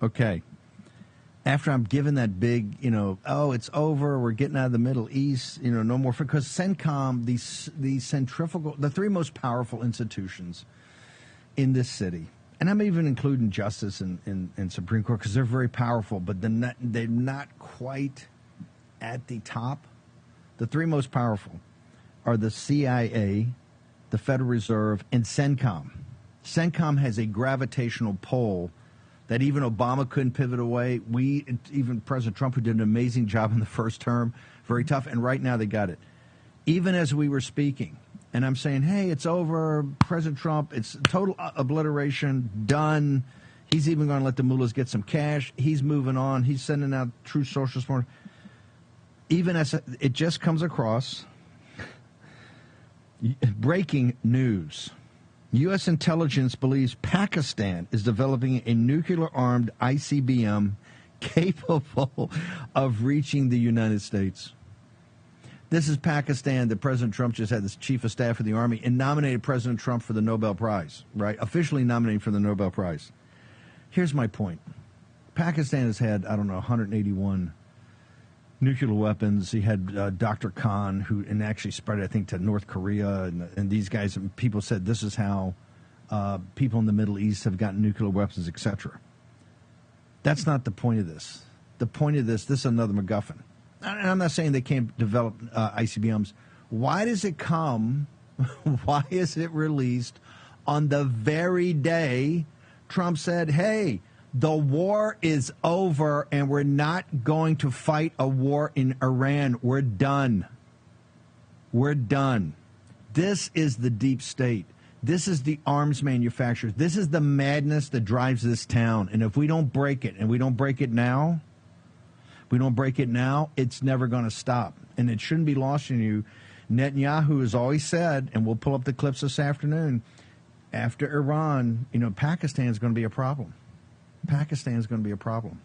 Okay. After I'm given that big, oh, it's over, we're getting out of the Middle East, no more. Because CENTCOM, these centrifugal, the three most powerful institutions in this city, and I'm even including Justice and Supreme Court because they're very powerful, but they're not quite at the top. The three most powerful are the CIA, the Federal Reserve, and CENTCOM. CENTCOM has a gravitational pull that even Obama couldn't pivot away. Even President Trump, who did an amazing job in the first term, very tough, and right now they got it. Even as we were speaking, and I'm saying, hey, it's over, President Trump, it's total obliteration, done. He's even going to let the mullahs get some cash. He's moving on. He's sending out true socialist support. Even as it just comes across, breaking news. U.S. intelligence believes Pakistan is developing a nuclear-armed ICBM capable of reaching the United States. This is Pakistan that President Trump just had the chief of staff of the army and nominated President Trump for the Nobel Prize, right? Officially nominated for the Nobel Prize. Here's my point. Pakistan has had, 181 nuclear weapons. He had Dr. Khan, who actually spread it, I think, to North Korea. And these guys, people said this is how people in the Middle East have gotten nuclear weapons, etc. That's not the point of this. The point of this is another MacGuffin. And I'm not saying they can't develop ICBMs. Why does it come, why is it released on the very day Trump said, hey, the war is over and we're not going to fight a war in Iran. We're done. We're done. This is the deep state. This is the arms manufacturers. This is the madness that drives this town. And if we don't break it, and we don't break it now, it's never going to stop. And it shouldn't be lost on you. Netanyahu has always said, and we'll pull up the clips this afternoon, after Iran, Pakistan is going to be a problem. Pakistan is going to be a problem.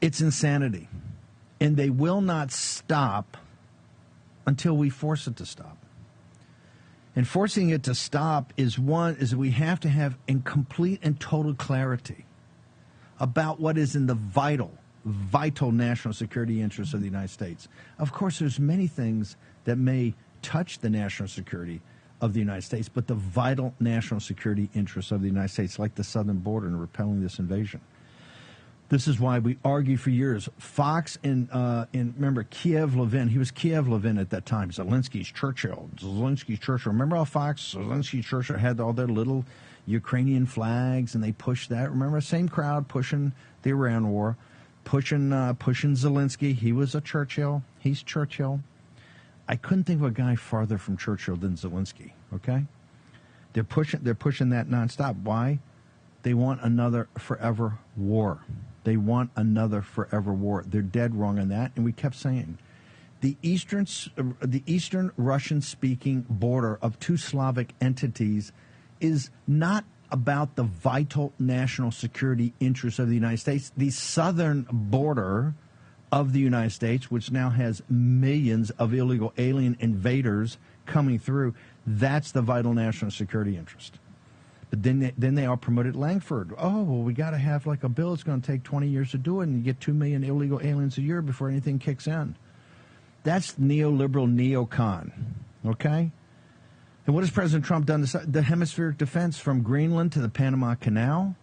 It's insanity. And they will not stop until we force it to stop. And forcing it to stop is we have to have in complete and total clarity about what is in the vital national security interests of the United States. Of course, there's many things that may touch the national security of the United States, but the vital national security interests of the United States, like the southern border and repelling this invasion. This is why we argue for years. Fox and remember Kiev Levin, he was Kiev Levin at that time. Zelensky's Churchill. Remember how Fox, Zelensky, Churchill had all their little Ukrainian flags and they pushed that. Remember, same crowd pushing the Iran war, pushing Zelensky. He was a Churchill. He's Churchill. I couldn't think of a guy farther from Churchill than Zelensky, okay? They're pushing that nonstop. Why? They want another forever war. They want another forever war. They're dead wrong on that, and we kept saying the eastern Russian-speaking border of two Slavic entities is not about the vital national security interests of the United States. The southern border of the United States, which now has millions of illegal alien invaders coming through, that's the vital national security interest. But then they all promoted Langford. Oh, well, we got to have like a bill. It's going to take 20 years to do it, and you get 2 million illegal aliens a year before anything kicks in. That's neoliberal neocon, okay? And what has President Trump done? The hemispheric defense from Greenland to the Panama Canal,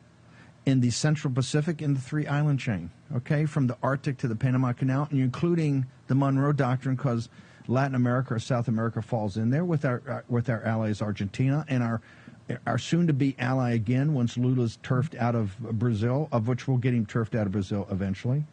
in the Central Pacific, in the three-island chain, okay, from the Arctic to the Panama Canal, and including the Monroe Doctrine, because Latin America or South America falls in there with our allies Argentina and our soon-to-be ally again once Lula's turfed out of Brazil, of which we'll get him turfed out of Brazil eventually.